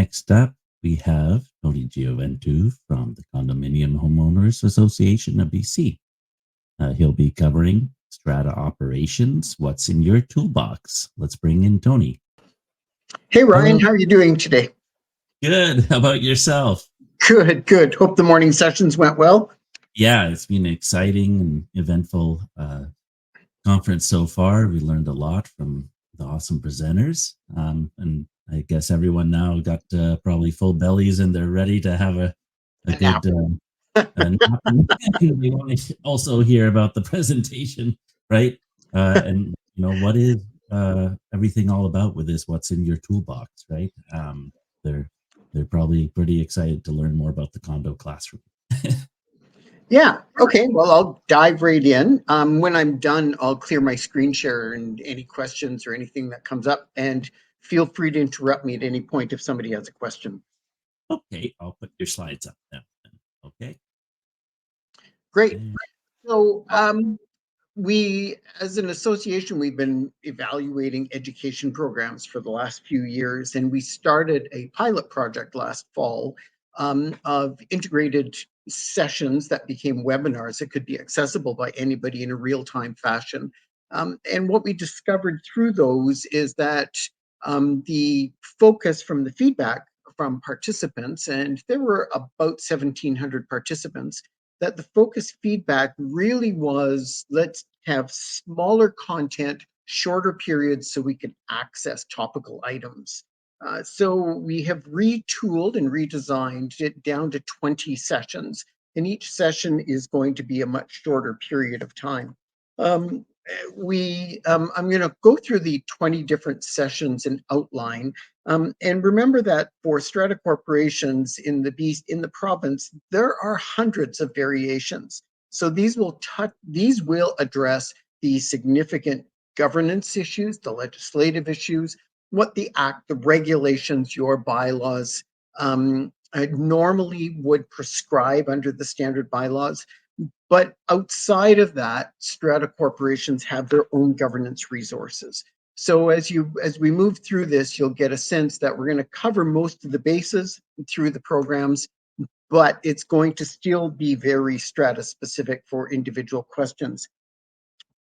Next up, we have Tony Gioventu from the Condominium Homeowners Association of BC. He'll be covering Strata operations. What's in your toolbox? Let's bring in Tony. Hey, Ryan, how are you doing today? Good. How about yourself? Good, good. Hope the morning sessions went well. Yeah, it's been an exciting and eventful conference so far. We learned a lot from the awesome presenters. And I guess everyone now got probably full bellies and they're ready to have a good nap. We want to also hear about the presentation, right? And what is everything all about with this? What's in your toolbox, right? They're probably pretty excited to learn more about the Condo Classroom. Yeah. Okay. Well, I'll dive right in. When I'm done, I'll clear my screen share and any questions or anything that comes up. And feel free to interrupt me at any point if somebody has a question. Okay, I'll put your slides up now. Okay. Great. So we, as an association, we've been evaluating education programs for the last few years, and we started a pilot project last fall of integrated sessions that became webinars that could be accessible by anybody in a real-time fashion. And what we discovered through those is that the focus from the feedback from participants, and there were about 1,700 participants, that the focus feedback really was, let's have smaller content, shorter periods so we can access topical items. So we have retooled and redesigned it down to 20 sessions, and each session is going to be a much shorter period of time. I'm going to go through the 20 different sessions and outline. And remember that for strata corporations in the province, there are hundreds of variations. So these will address the significant governance issues, the legislative issues, what the act, the regulations, your bylaws normally would prescribe under the standard bylaws. But outside of that, strata corporations have their own governance resources. So as we move through this, you'll get a sense that we're going to cover most of the bases through the programs, but it's going to still be very strata specific for individual questions.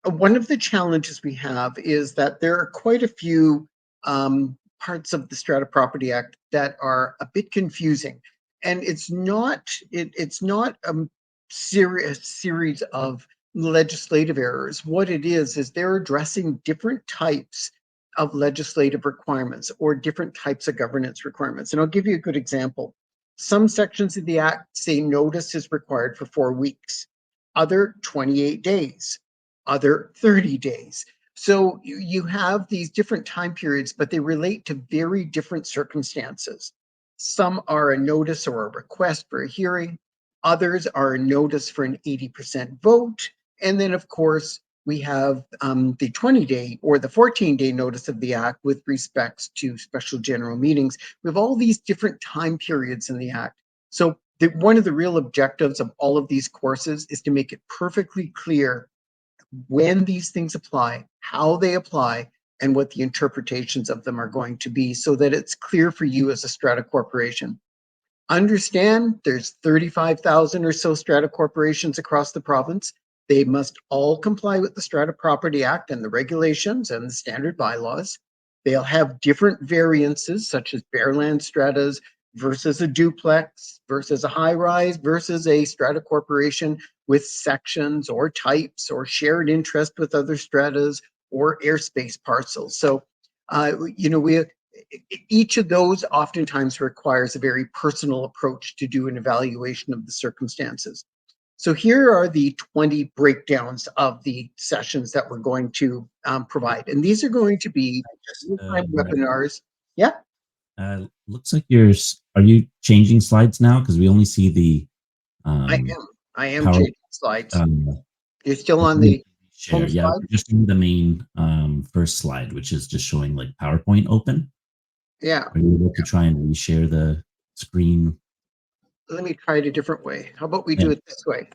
One of the challenges we have is that there are quite a few parts of the Strata Property Act that are a bit confusing, and it's not a series of legislative errors. What it is they're addressing different types of legislative requirements or different types of governance requirements. And I'll give you a good example. Some sections of the Act say notice is required for 4 weeks, other 28 days, other 30 days. So you have these different time periods, but they relate to very different circumstances. Some are a notice or a request for a hearing. Others are a notice for an 80% vote. And then, of course, we have the 20-day or the 14-day notice of the Act with respects to special general meetings. We have all these different time periods in the Act. So one of the real objectives of all of these courses is to make it perfectly clear when these things apply, how they apply, and what the interpretations of them are going to be so that it's clear for you as a strata corporation. Understand there's 35,000 or so strata corporations across the province. They must all comply with the Strata Property Act and the regulations and the standard bylaws. They'll have different variances, such as bare land stratas versus a duplex versus a high rise versus a strata corporation with sections or types or shared interest with other stratas or airspace parcels. So, each of those oftentimes requires a very personal approach to do an evaluation of the circumstances. So here are the 20 breakdowns of the sessions that we're going to provide. And these are going to be webinars. Yeah. Looks like are you changing slides now? Because we only see the I am changing slides. You're still on the share. Yeah, we're just doing the main first slide, which is just showing like PowerPoint open. Yeah. Are you able to try and reshare the screen? Let me try it a different way. How about we do it this way?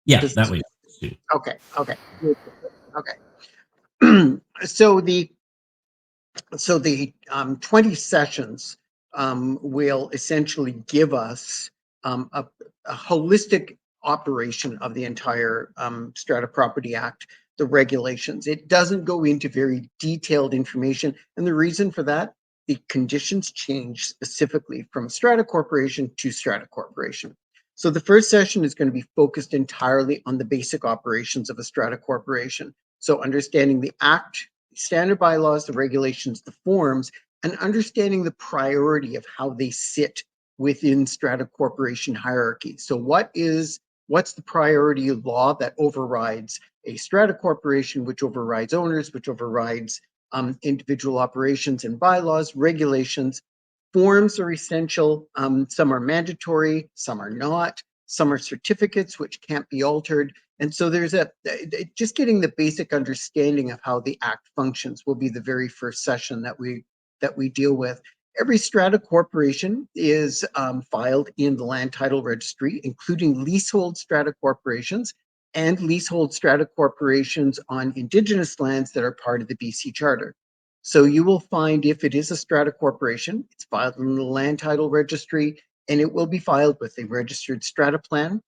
Yeah, that way. Okay. So So the 20 sessions will essentially give us a holistic operation of the entire Strata Property Act, the regulations. It doesn't go into very detailed information. And the reason for that, the conditions change specifically from Strata Corporation to Strata Corporation. So the first session is going to be focused entirely on the basic operations of a Strata Corporation. So understanding the Act, standard bylaws, the regulations, the forms, and understanding the priority of how they sit within Strata Corporation hierarchy. So what's the priority law that overrides a Strata Corporation, which overrides owners, which overrides individual operations and bylaws, regulations. Forms are essential. Some are mandatory, some are not. Some are certificates, which can't be altered. And so there's just getting the basic understanding of how the Act functions will be the very first session that we deal with. Every Strata Corporation is filed in the Land Title Registry, including leasehold Strata Corporations and leasehold Strata Corporations on Indigenous lands that are part of the BC Charter. So you will find if it is a Strata Corporation, it's filed in the Land Title Registry, and it will be filed with a registered Strata Plan.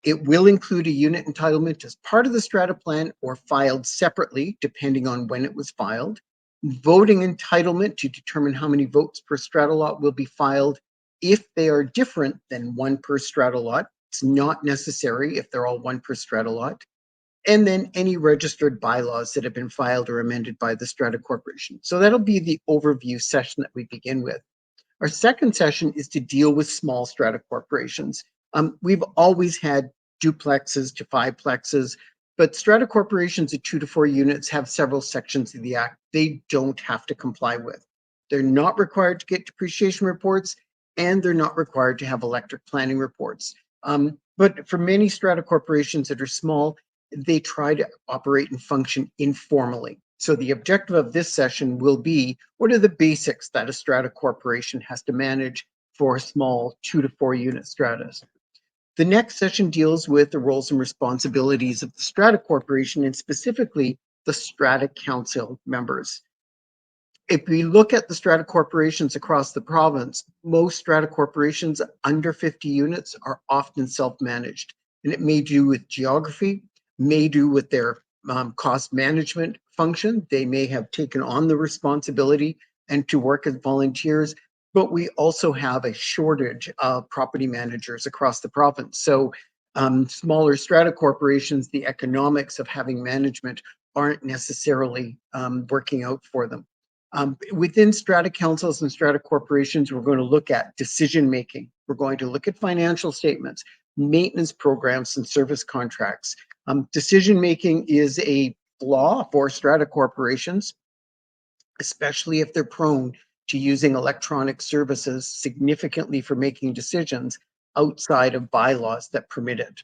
It will include a unit entitlement as part of the Strata Plan or filed separately, depending on when it was filed. Voting entitlement to determine how many votes per strata lot will be filed if they are different than one per strata lot. It's not necessary if they're all one per strata lot. And then any registered bylaws that have been filed or amended by the Strata Corporation. So that'll be the overview session that we begin with. Our second session is to deal with small strata corporations. We've always had duplexes to fiveplexes, but strata corporations of 2 to 4 units have several sections of the Act they don't have to comply with. They're not required to get depreciation reports, and they're not required to have electric planning reports. But for many strata corporations that are small, they try to operate and function informally. So the objective of this session will be, what are the basics that a strata corporation has to manage for small 2 to 4 unit stratas? The next session deals with the roles and responsibilities of the strata corporation and specifically the strata council members. If we look at the strata corporations across the province, most strata corporations under 50 units are often self-managed, and it may do with geography, may do with their cost management function. They may have taken on the responsibility and to work as volunteers, but we also have a shortage of property managers across the province. So smaller strata corporations, the economics of having management aren't necessarily working out for them. Within strata councils and strata corporations, we're going to look at decision making. We're going to look at financial statements, maintenance programs, and service contracts. Decision making is a flaw for strata corporations, especially if they're prone to using electronic services significantly for making decisions outside of bylaws that permit it.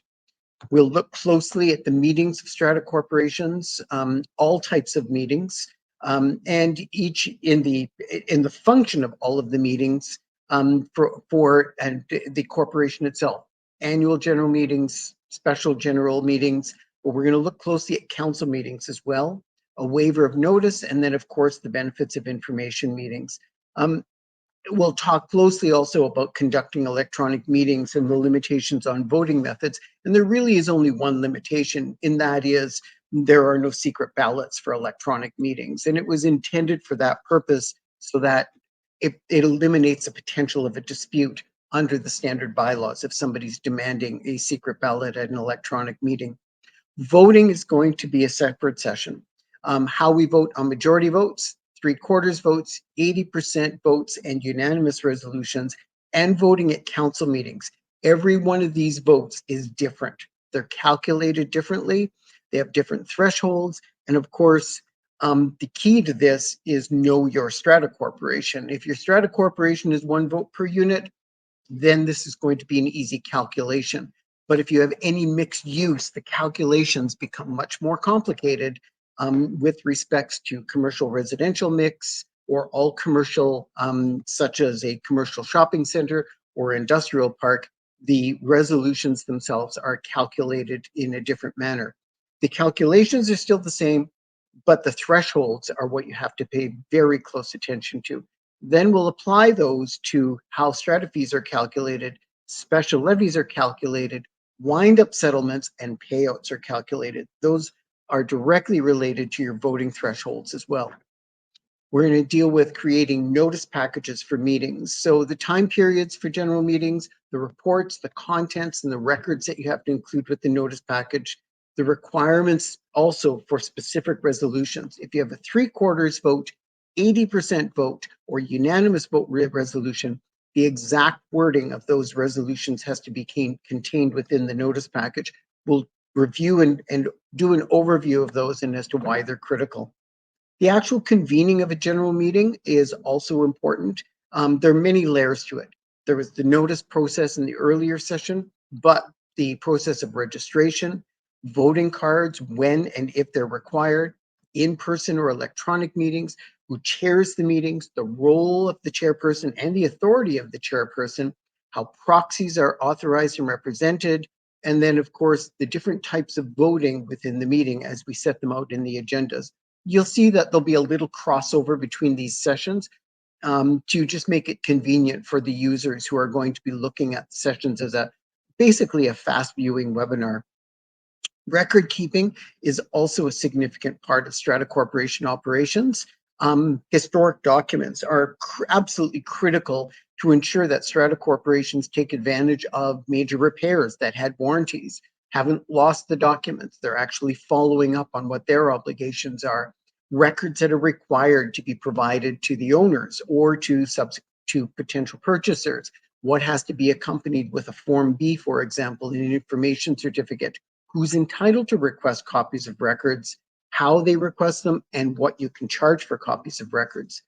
We'll look closely at the meetings of strata corporations, all types of meetings, and each in the function of all of the meetings for the corporation itself. Annual general meetings, special general meetings. But we're going to look closely at council meetings as well, a waiver of notice, and then of course the benefits of information meetings. We'll talk closely also about conducting electronic meetings and the limitations on voting methods. And there really is only one limitation, and that is there are no secret ballots for electronic meetings. And it was intended for that purpose so that it eliminates the potential of a dispute under the standard bylaws if somebody's demanding a secret ballot at an electronic meeting. Voting is going to be a separate session. How we vote on majority votes, 3/4 votes, 80% votes, and unanimous resolutions, and voting at council meetings. Every one of these votes is different. They're calculated differently. They have different thresholds. And of course, the key to this is know your strata corporation. If your strata corporation is 1 vote per unit, then this is going to be an easy calculation. But if you have any mixed use, the calculations become much more complicated with respects to commercial residential mix or all commercial, such as a commercial shopping center or industrial park. The resolutions themselves are calculated in a different manner. The calculations are still the same. but the thresholds are what you have to pay very close attention to. Then we'll apply those to how strata fees are calculated, special levies are calculated, wind-up settlements and payouts are calculated. Those are directly related to your voting thresholds as well. We're going to deal with creating notice packages for meetings. So the time periods for general meetings, the reports, the contents, and the records that you have to include with the notice package, the requirements also for specific resolutions. If you have a 3/4 vote, 80% vote, or unanimous vote resolution, the exact wording of those resolutions has to be contained within the notice package. We'll review and do an overview of those and as to why they're critical. The actual convening of a general meeting is also important. There are many layers to it. There was the notice process in the earlier session, but the process of registration, voting cards when and if they're required, in-person or electronic meetings, who chairs the meetings, the role of the chairperson and the authority of the chairperson, how proxies are authorized and represented, and then, of course, the different types of voting within the meeting as we set them out in the agendas. You'll see that there'll be a little crossover between these sessions to just make it convenient for the users who are going to be looking at sessions as basically a fast viewing webinar. Record keeping is also a significant part of Strata Corporation operations. Historic documents are absolutely critical to ensure that Strata corporations take advantage of major repairs that had warranties, haven't lost the documents. They're actually following up on what their obligations are. Records that are required to be provided to the owners or to potential purchasers. What has to be accompanied with a Form B, for example, an information certificate. Who's entitled to request copies of records, how they request them, and what you can charge for copies of records.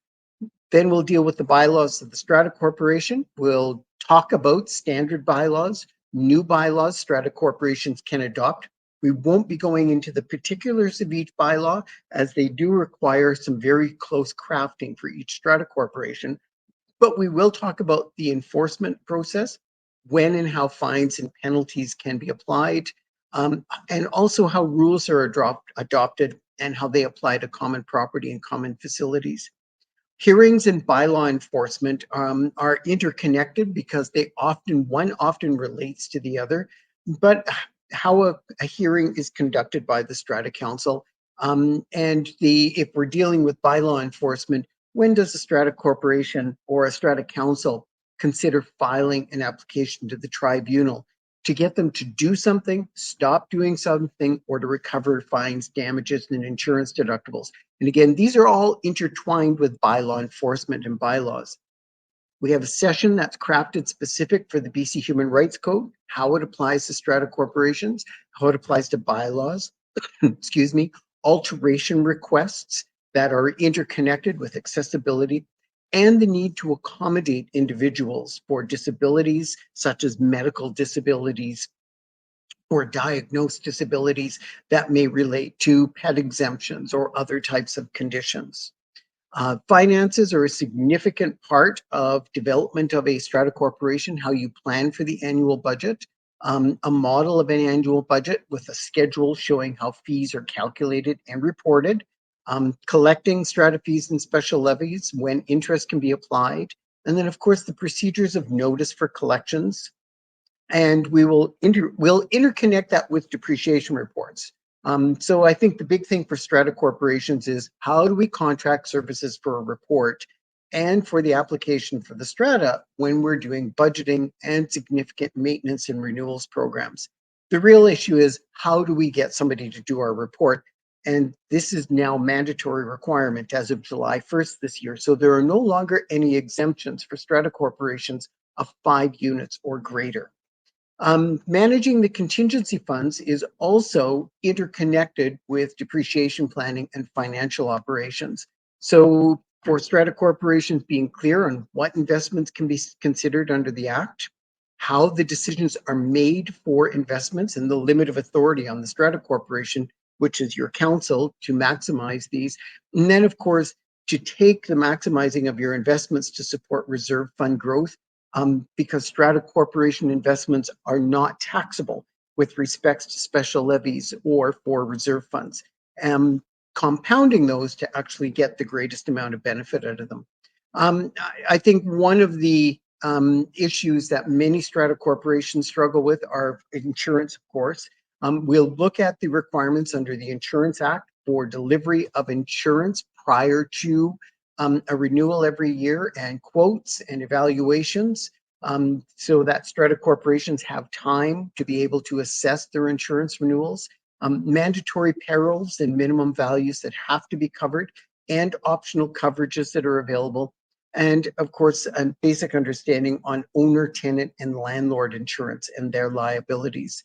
Then we'll deal with the bylaws of the Strata Corporation. We'll talk about standard bylaws, new bylaws Strata corporations can adopt. We won't be going into the particulars of each bylaw, as they do require some very close crafting for each Strata corporation, but we will talk about the enforcement process, when and how fines and penalties can be applied, and also how rules are adopted and how they apply to common property and common facilities. Hearings and bylaw enforcement are interconnected because one often relates to the other, but how a hearing is conducted by the Strata Council, and if we're dealing with bylaw enforcement, when does a Strata Corporation or a Strata Council consider filing an application to the tribunal to get them to do something, stop doing something, or to recover fines, damages, and insurance deductibles? And again, these are all intertwined with bylaw enforcement and bylaws. We have a session that's crafted specific for the BC Human Rights Code, how it applies to Strata corporations, how it applies to bylaws, excuse me, alteration requests that are interconnected with accessibility, and the need to accommodate individuals for disabilities such as medical disabilities or diagnosed disabilities that may relate to pet exemptions or other types of conditions. Finances are a significant part of development of a Strata corporation, how you plan for the annual budget, a model of an annual budget with a schedule showing how fees are calculated and reported, collecting Strata fees and special levies when interest can be applied, and then, of course, the procedures of notice for collections. And we'll interconnect that with depreciation reports. So I think the big thing for Strata corporations is, how do we contract services for a report and for the application for the Strata when we're doing budgeting and significant maintenance and renewals programs? The real issue is, how do we get somebody to do our report? And this is now mandatory requirement as of July 1st this year. So there are no longer any exemptions for Strata corporations of 5 units or greater. Managing the contingency funds is also interconnected with depreciation planning and financial operations. So for Strata corporations, being clear on what investments can be considered under the Act, how the decisions are made for investments, and the limit of authority on the Strata corporation, which is your council, to maximize these. And then, of course, to take the maximizing of your investments to support reserve fund growth, because Strata corporation investments are not taxable with respects to special levies or for reserve funds. compounding those to actually get the greatest amount of benefit out of them. I think one of the issues that many strata corporations struggle with are insurance, of course. We'll look at the requirements under the Insurance Act for delivery of insurance prior to a renewal every year, and quotes and evaluations, so that strata corporations have time to be able to assess their insurance renewals, mandatory perils and minimum values that have to be covered, and optional coverages that are available. And of course, a basic understanding on owner, tenant, and landlord insurance and their liabilities.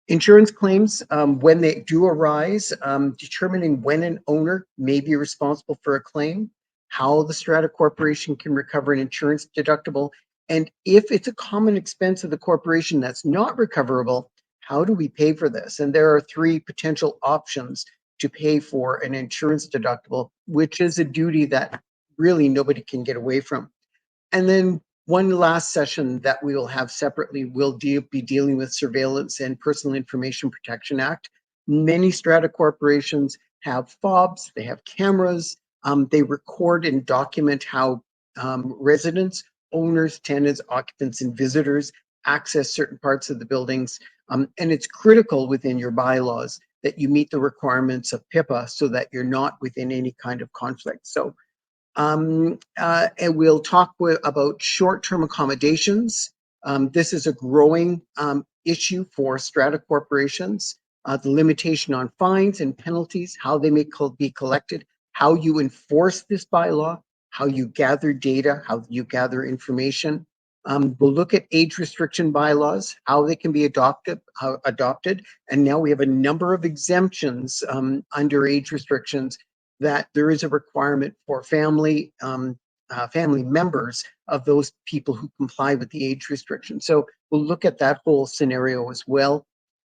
Insurance claims, when they do arise, determining when an owner may be responsible for a claim, how the strata corporation can recover an insurance deductible, and if it's a common expense of the corporation that's not recoverable, how do we pay for this? And there are three potential options to pay for an insurance deductible, which is a duty that really nobody can get away from. And then one last session that we will have separately will be dealing with Surveillance and Personal Information Protection Act. Many strata corporations have fobs, they have cameras, they record and document how residents, owners, tenants, occupants, and visitors access certain parts of the buildings. And it's critical within your bylaws that you meet the requirements of PIPA so that you're not within any kind of conflict. So and we'll talk about short-term accommodations. This is a growing issue for strata corporations. The limitation on fines and penalties, how they may be collected, how you enforce this bylaw, how you gather data, how you gather information. We'll look at age restriction bylaws, how they can be adopted, and now we have a number of exemptions under age restrictions, that there is a requirement for family members of those people who comply with the age restriction. So we'll look at that whole scenario as well.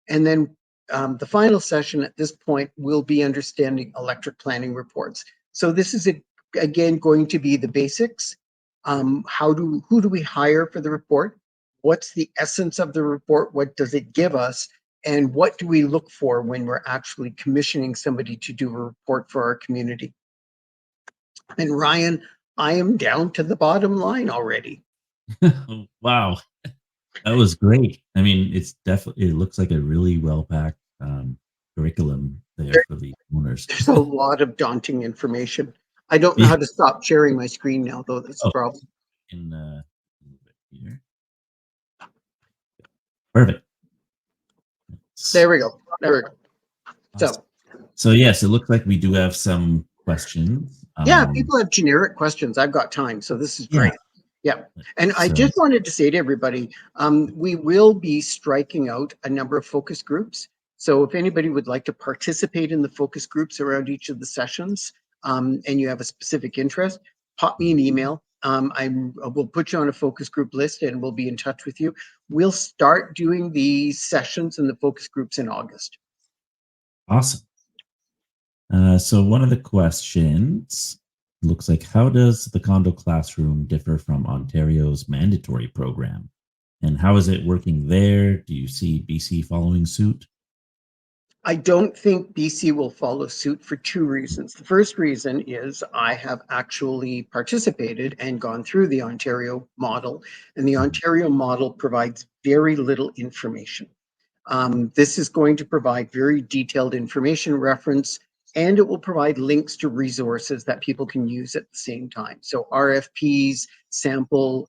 And then the final session at this point will be understanding electric planning reports. So this is, again, going to be the basics. Who do we hire for the report? What's the essence of the report? What does it give us? And what do we look for when we're actually commissioning somebody to do a report for our community? And Ryan, I am down to the bottom line already. Wow, that was great. I mean, it's definitely, it looks like a really well-packed curriculum there for the owners. There's a lot of daunting information. I don't know Yeah. how to stop sharing my screen now, though. That's the Oh, problem. in a little bit here. Perfect. There we go. There we go. Awesome. So yes, it looks like we do have some questions. Yeah, people have generic questions. I've got time, so this is great. Yeah. And I just wanted to say to everybody, we will be striking out a number of focus groups. So if anybody would like to participate in the focus groups around each of the sessions, and you have a specific interest, pop me an email. We'll put you on a focus group list and we'll be in touch with you. We'll start doing the sessions and the focus groups in August. Awesome. So one of the questions looks like, how does the Condo Classroom differ from Ontario's mandatory program? And how is it working there? Do you see BC following suit? I don't think BC will follow suit for two reasons. The first reason is I have actually participated and gone through the Ontario model, and the Ontario model provides very little information. This is going to provide very detailed information reference, and it will provide links to resources that people can use at the same time. So RFPs, sample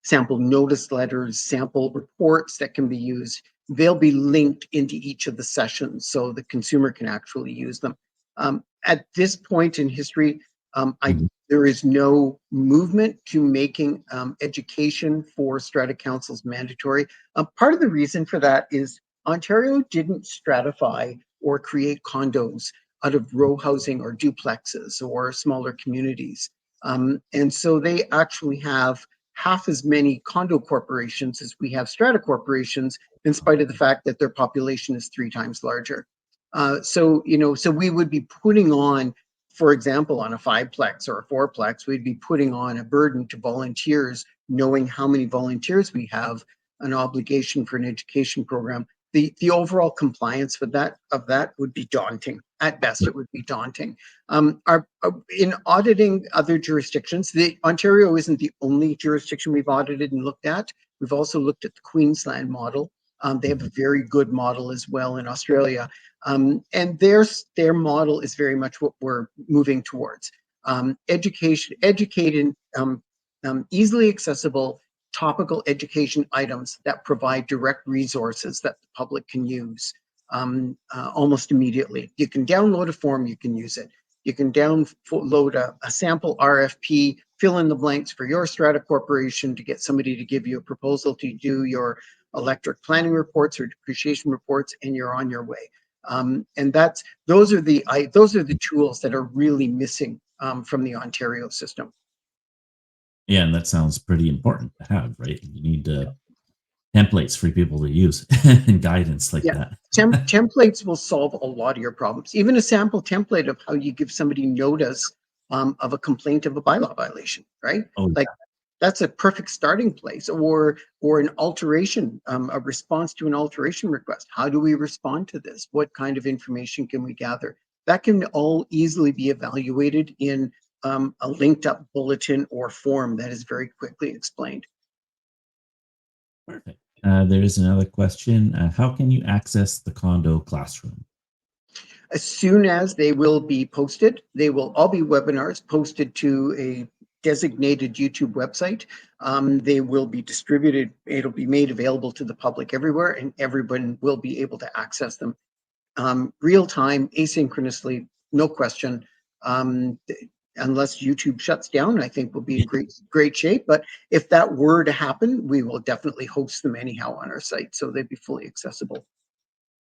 notice letters, sample reports that can be used, they'll be linked into each of the sessions so the consumer can actually use them. At this point in history, there is no movement to making education for strata councils mandatory. Part of the reason for that is Ontario didn't stratify or create condos out of row housing or duplexes or smaller communities. And so they actually have half as many condo corporations as we have strata corporations, in spite of the fact that their population is 3 times larger. So we would be putting on, for example, on a 5-plex or a 4-plex, we'd be putting on a burden to volunteers, knowing how many volunteers we have, an obligation for an education program. The overall compliance of that would be daunting, At best, it would be daunting. In auditing other jurisdictions, Ontario isn't the only jurisdiction we've audited and looked at. We've also looked at the Queensland model. They have a very good model as well in Australia. And their model is very much what we're moving towards. Educated, easily accessible, topical education items that provide direct resources that the public can use almost immediately. You can download a form, you can use it. You can download a sample RFP, fill in the blanks for your Strata Corporation to get somebody to give you a proposal to do your electric planning reports or depreciation reports, and you're on your way. And those are the tools that are really missing from the Ontario system. Yeah, and that sounds pretty important to have, right? You need templates for people to use and guidance like Yeah, that. templates will solve a lot of your problems. Even a sample template of how you give somebody notice of a complaint of a bylaw violation, right? Oh, Like that's a perfect starting place. Or an alteration, a response to an alteration request. How do we respond to this? What kind of information can we gather? That can all easily be evaluated in a linked up bulletin or form that is very quickly explained. perfect. There is another question. How can you access the condo classroom? As soon as they will be posted, they will all be webinars posted to a designated YouTube website. They will be distributed. It'll be made available to the public everywhere, and everyone will be able to access them real time, asynchronously, no question. Unless YouTube shuts down, I think we'll be in great shape. But if that were to happen, we will definitely host them anyhow on our site, so they'd be fully accessible.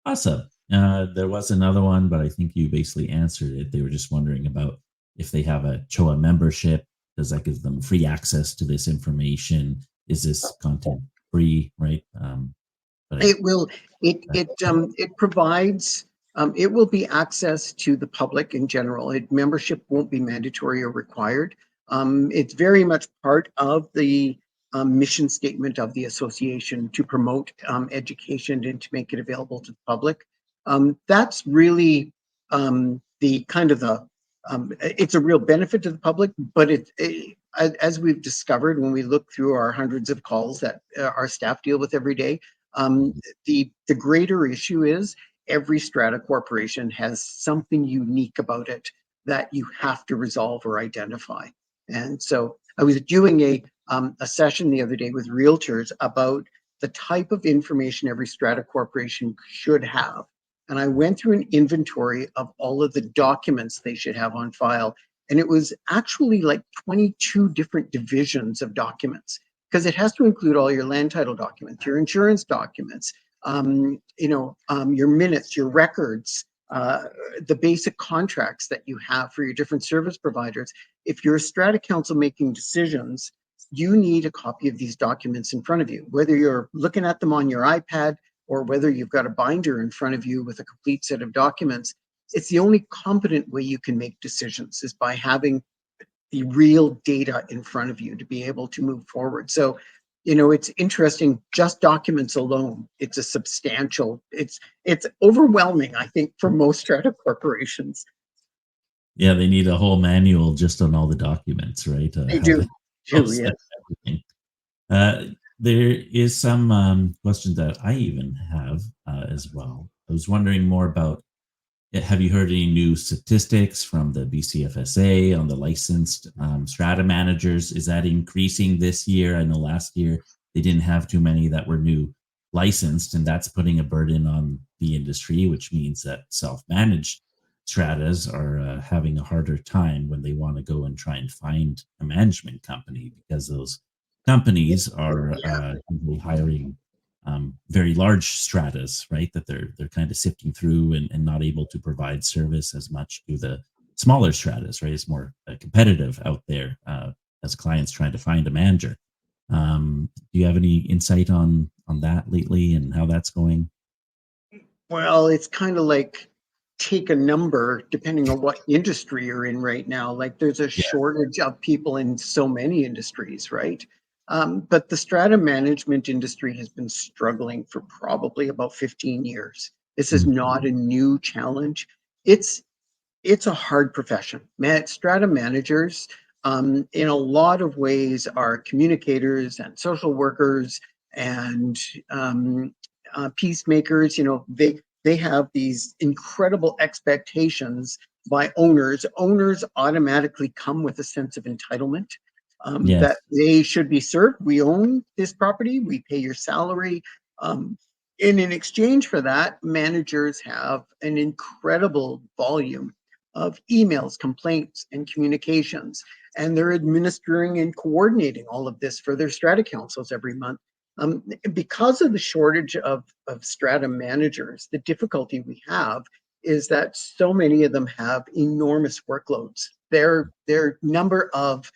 Awesome. There was another one, but I think you basically answered it. They were just wondering about if they have a CHOA membership. Does that give them free access to this information? Is this content free? Right. But I, It will, it provides, it will be access to the public in general. Membership won't be mandatory or required. It's very much part of the mission statement of the association to promote education and to make it available to the public. That's really the kind of it's a real benefit to the public, but as we've discovered when we look through our hundreds of calls that our staff deal with every day, um, the greater issue is every strata corporation has something unique about it that you have to resolve or identify. And so I was doing a session the other day with realtors about the type of information every strata corporation should have. And I went through an inventory of all of the documents they should have on file. And it was actually like 22 different divisions of documents, because it has to include all your land title documents, your insurance documents, your minutes, your records, the basic contracts that you have for your different service providers. If you're a strata council making decisions, you need a copy of these documents in front of you, whether you're looking at them on your iPad or whether you've got a binder in front of you with a complete set of documents. It's the only competent way you can make decisions is by having the real data in front of you to be able to move forward. So, it's interesting, just documents alone, it's a substantial, it's overwhelming, I think, for most strata corporations. yeah, they need a whole manual just on all the documents, right? They How do, to process yes. everything. Uh, there is some questions that I even have as well. I was wondering more about, have you heard any new statistics from the BCFSA on the licensed strata managers? Is that increasing this year? I know last year they didn't have too many that were new licensed, and that's putting a burden on the industry, which means that self-managed stratas are having a harder time when they want to go and try and find a management company, because those companies are Yeah, usually hiring very large stratas, right? That they're kind of sifting through and not able to provide service as much to the smaller stratas, right? It's more competitive out there as clients trying to find a manager. Do you have any insight on that lately and how that's going? well, it's kind of like take a number depending on what industry you're in right now. Like there's a Yeah. shortage of people in so many industries, right? But the strata management industry has been struggling for probably about 15 years. This is Mm. not a new challenge. It's it's a hard profession. Strata managers, in a lot of ways, are communicators and social workers and peacemakers. You know, they have these incredible expectations by owners. Owners automatically come with a sense of entitlement, that Yes. they should be served. We own this property. We pay your salary. Um, and in exchange for that, managers have an incredible volume of emails, complaints, and communications. And they're administering and coordinating all of this for their strata councils every month. Because of the shortage of strata managers, the difficulty we have is that so many of them have enormous workloads. Their number of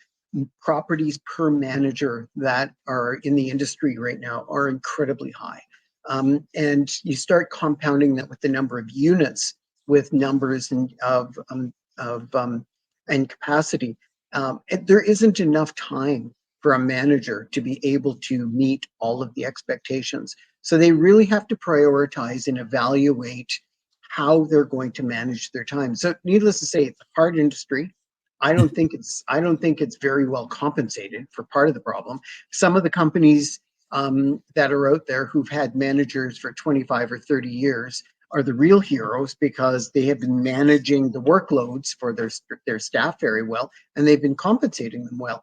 properties per manager that are in the industry right now are incredibly high. And you start compounding that with the number of units, with numbers and capacity. There isn't enough time for a manager to be able to meet all of the expectations. So they really have to prioritize and evaluate how they're going to manage their time. So needless to say, it's a hard industry. I don't think it's very well compensated for part of the problem. Some of the companies that are out there who've had managers for 25 or 30 years are the real heroes because they have been managing the workloads for their staff very well, and they've been compensating them well.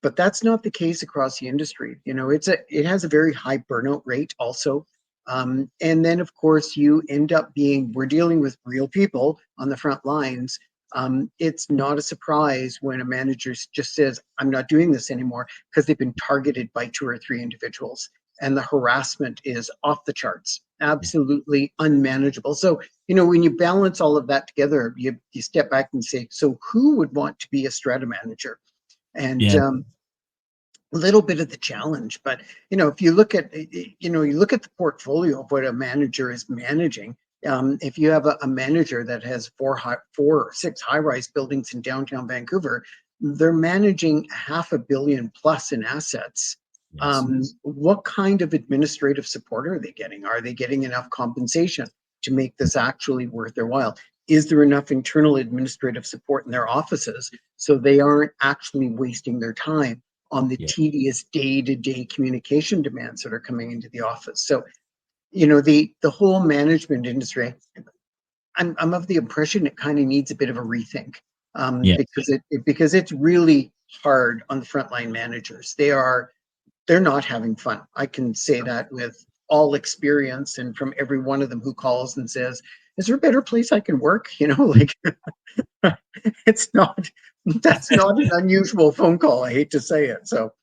But that's not the case across the industry. You know, it has a very high burnout rate also. And then of course you end up we're dealing with real people on the front lines. It's not a surprise when a manager just says, I'm not doing this anymore, because they've been targeted by two or three individuals and the harassment is off the charts, absolutely unmanageable. So, you know, when you balance all of that together, you step back and say, so who would want to be a strata manager? And Yeah. a little bit of the challenge. But you know, if you look at you look at the portfolio of what a manager is managing. If you have a manager that has four or six high-rise buildings in downtown Vancouver, they're managing $500 million plus in assets. Yes. What kind of administrative support are they getting? Are they getting enough compensation to make this actually worth their while? Is there enough internal administrative support in their offices so they aren't actually wasting their time on the Yeah. tedious day-to-day communication demands that are coming into the office? So, you know, the whole management industry, I'm of the impression it kind of needs a bit of a rethink, Yeah. because it's really hard on the frontline managers. They're not having fun. I can say that with all experience, and from every one of them who calls and says, "Is there a better place I can work?" You know, like it's not. That's not an unusual phone call. I hate to say it. So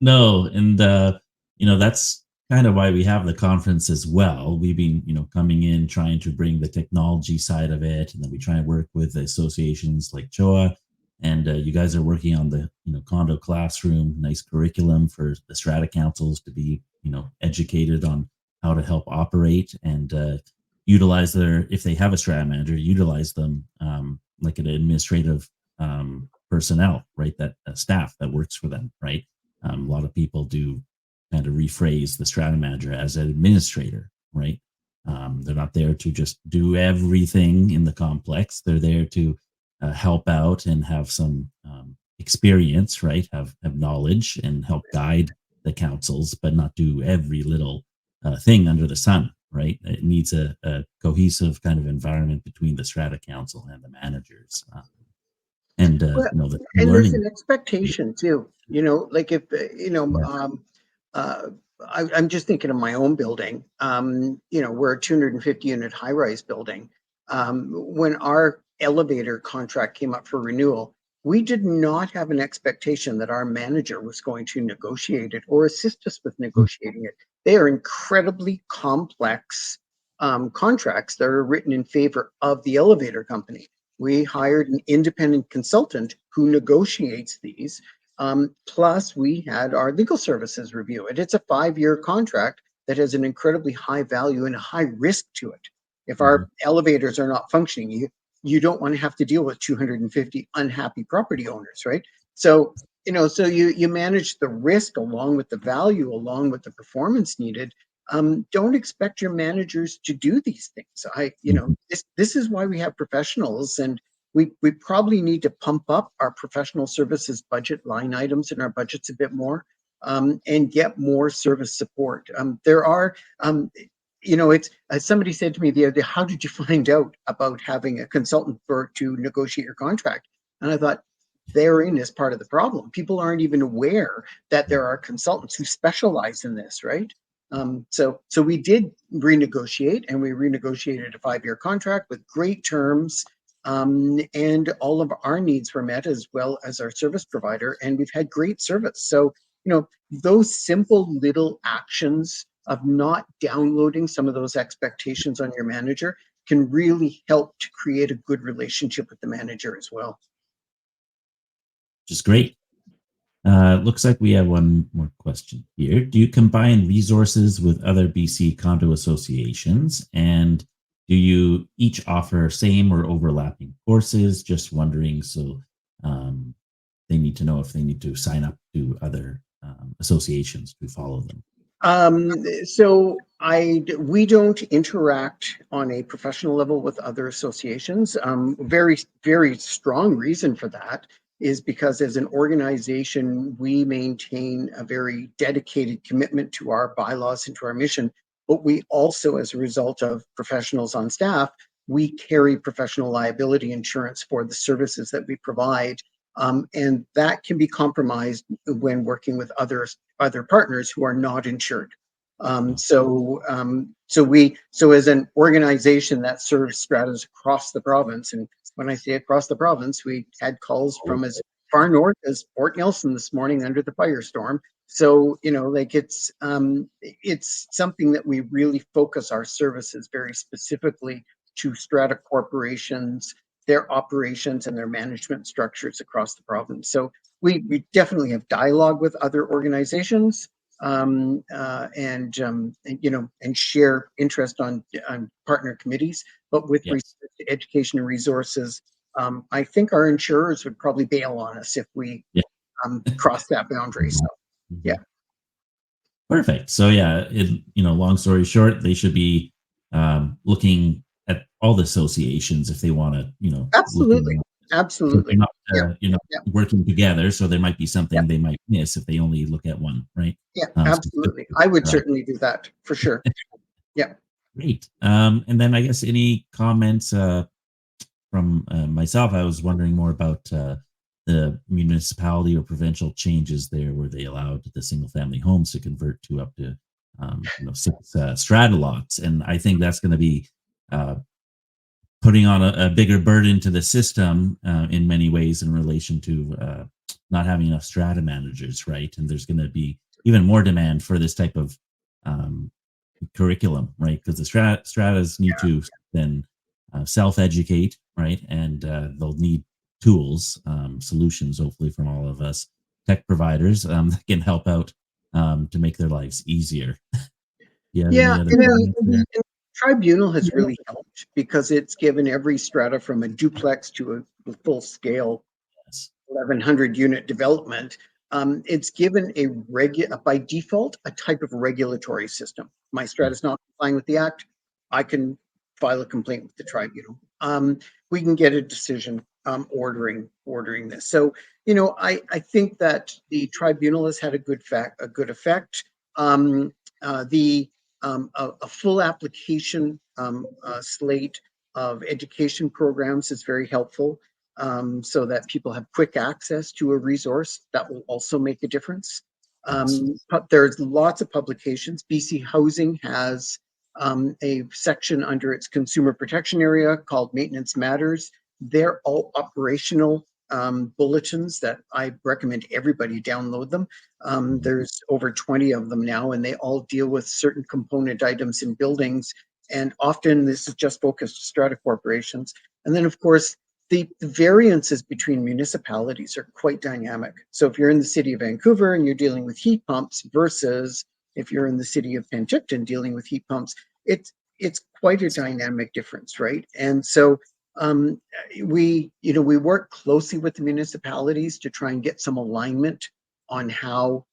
No, and that's kind of why we have the conference as well. We've been, coming in trying to bring the technology side of it, and then we try and work with associations like CHOA, and you guys are working on the, Condo Classroom, nice curriculum for the strata councils to be, educated on how to help operate and utilize if they have a strata manager, utilize them like an administrative personnel, right? That staff that works for them, right? A lot of people do kind of rephrase the strata manager as an administrator, right? They're not there to just do everything in the complex. They're there to help out and have some experience, right? Have knowledge and help guide the councils, but not do every little thing under the sun, right? It needs a cohesive kind of environment between the strata council and the managers, and well, the and there's learning. an expectation too. You know, like if Yeah. uh, I'm just thinking of my own building. You know, we're a 250 unit high rise building. When our elevator contract came up for renewal, we did not have an expectation that our manager was going to negotiate it or assist us with negotiating it. They are incredibly complex contracts that are written in favor of the elevator company. We hired an independent consultant who negotiates these. Plus, we had our legal services review it. It's a 5-year contract that has an incredibly high value and a high risk to it. If Mhm. our elevators are not functioning, you don't want to have to deal with 250 unhappy property owners, right? So, you know, so you manage the risk along with the value, along with the performance needed. Don't expect your managers to do these things. You know, Mhm. this is why we have professionals, and we probably need to pump up our professional services budget line items in our budgets a bit more, and get more service support. There are, it's somebody said to me the other day, how did you find out about having a consultant to negotiate your contract? And I thought, therein is part of the problem. People aren't even aware that there are consultants who specialize in this, right? So we did renegotiate, and we renegotiated a 5-year contract with great terms, and all of our needs were met as well as our service provider, and we've had great service. So, those simple little actions of not downloading some of those expectations on your manager can really help to create a good relationship with the manager as well. Which is great. Looks like we have one more question here. Do you combine resources with other BC condo associations? And do you each offer same or overlapping courses? Just wondering, so they need to know if they need to sign up to other associations to follow them. So we don't interact on a professional level with other associations. Very, very strong reason for that is because as an organization, we maintain a very dedicated commitment to our bylaws and to our mission. But we also, as a result of professionals on staff, we carry professional liability insurance for the services that we provide. And that can be compromised when working with other partners who are not insured. So as an organization that serves stratas across the province, and when I say across the province, we had calls from as far north as Port Nelson this morning under the firestorm. So it's something that we really focus our services very specifically to strata corporations, their operations and their management structures across the province. So we definitely have dialogue with other organizations, and share interest on partner committees. But with Yes. respect to education and resources, I think our insurers would probably bail on us if we Yeah. cross that boundary. So yeah. Mhm. Perfect. So yeah, long story short, they should be looking at all the associations if they want to, Absolutely. looking because they're Absolutely. not, Yeah. Yeah. working together. So there might be Yeah. something they might miss if they only look at one, right? Yeah. So Absolutely. I would certainly do that for sure. Yeah. great. And then I guess any comments from myself? I was wondering more about the municipality or provincial changes there, where they allowed the single family homes to convert to up to 6 strata lots, and I think that's going to be uh, putting on a bigger burden to the system in many ways in relation to not having enough strata managers, right? And there's going to be even more demand for this type of um, curriculum, right? Because the stratas need to then self-educate, right? And they'll need tools, solutions, hopefully from all of us tech providers that can help out to make their lives easier. Do you have Yeah, any other and comments there? the tribunal has really helped because it's given every strata from a duplex to a full scale Yes. 1100 unit development. It's given by default a type of regulatory system. My strata is not complying with the act. I can file a complaint with the tribunal. We can get a decision ordering this. So I think that the tribunal has had a good effect. The A full application slate of education programs is very helpful, so that people have quick access to a resource. That will also make a difference. Yes. But there's lots of publications. BC Housing has a section under its consumer protection area called Maintenance Matters. They're all operational bulletins that I recommend everybody download them. Mhm. There's over 20 of them now, and they all deal with certain component items in buildings. And often this is just focused to strata corporations. And then, of course, the variances between municipalities are quite dynamic. So if you're in the city of Vancouver and you're dealing with heat pumps versus if you're in the city of Penticton dealing with heat pumps, it's quite a dynamic difference, right? And so um, we work closely with the municipalities to try and get some alignment on how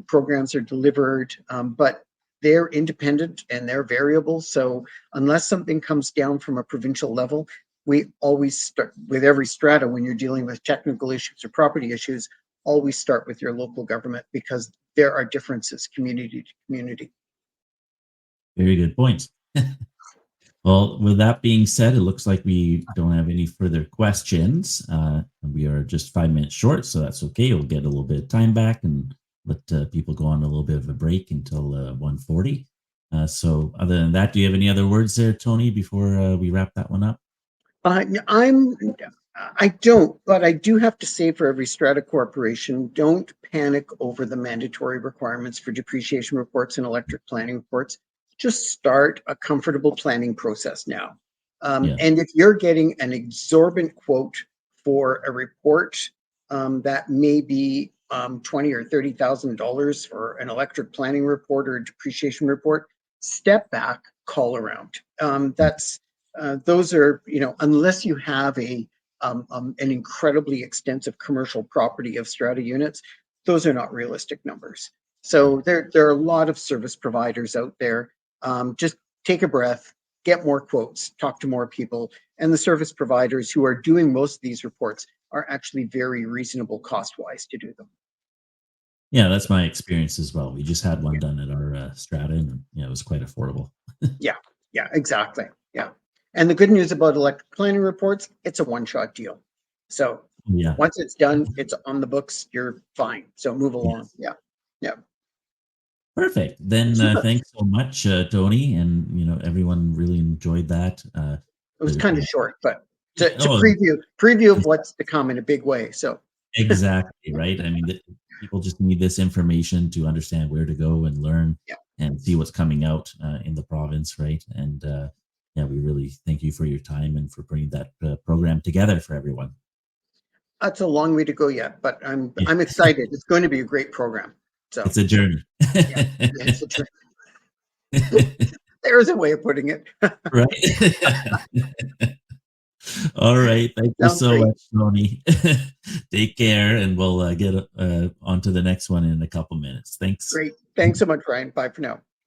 programs are delivered, but they're independent and they're variable. So unless something comes down from a provincial level, we always start with every strata when you're dealing with technical issues or property issues, always start with your local government because there are differences community to community. Very good point. Well, with that being said, it looks like we don't have any further questions. We are just 5 minutes short, so that's okay. We'll get a little bit of time back and let people go on a little bit of a break until 1:40. So other than that, do you have any other words there, Tony, before we wrap that one up? I don't, but I do have to say for every strata corporation, don't panic over the mandatory requirements for depreciation reports and electric planning reports. Just start a comfortable planning process now. Yeah. And if you're getting an exorbitant quote for a report that may be $20,000 or $30,000 for an electric planning report or a depreciation report, step back, call around. Those are, unless you have an incredibly extensive commercial property of strata units, those are not realistic numbers. So there are a lot of service providers out there. Just take a breath, get more quotes, talk to more people, and the service providers who are doing most of these reports are actually very reasonable cost-wise to do them. Yeah, that's my experience as well. We just had one done at our strata, and it was quite affordable. Yeah, yeah, exactly. Yeah. And the good news about electric planning reports, it's a one-shot deal. So Yeah. once it's done, it's on the books, you're fine. So move along. Yes. Yeah. Yeah. Perfect. Then Super. thanks so much, Tony, and everyone really enjoyed that. It was kind of short, but Yeah, to preview of what's to come in a big way. So exactly right. I mean, people just need this information to understand where to go and learn yeah, and see what's coming out in the province, right? And yeah, we really thank you for your time and for bringing that program together for everyone. that's a long way to go yet, but I'm Yeah, I'm excited. It's going to be a great program. So it's a journey. yeah, yeah, there's a way of putting it. Right. All right. Thank you Sounds so great. much, Tony. Take care, and we'll get on to the next one in a couple minutes. Thanks. Great. Thanks so much, Ryan. Bye for now.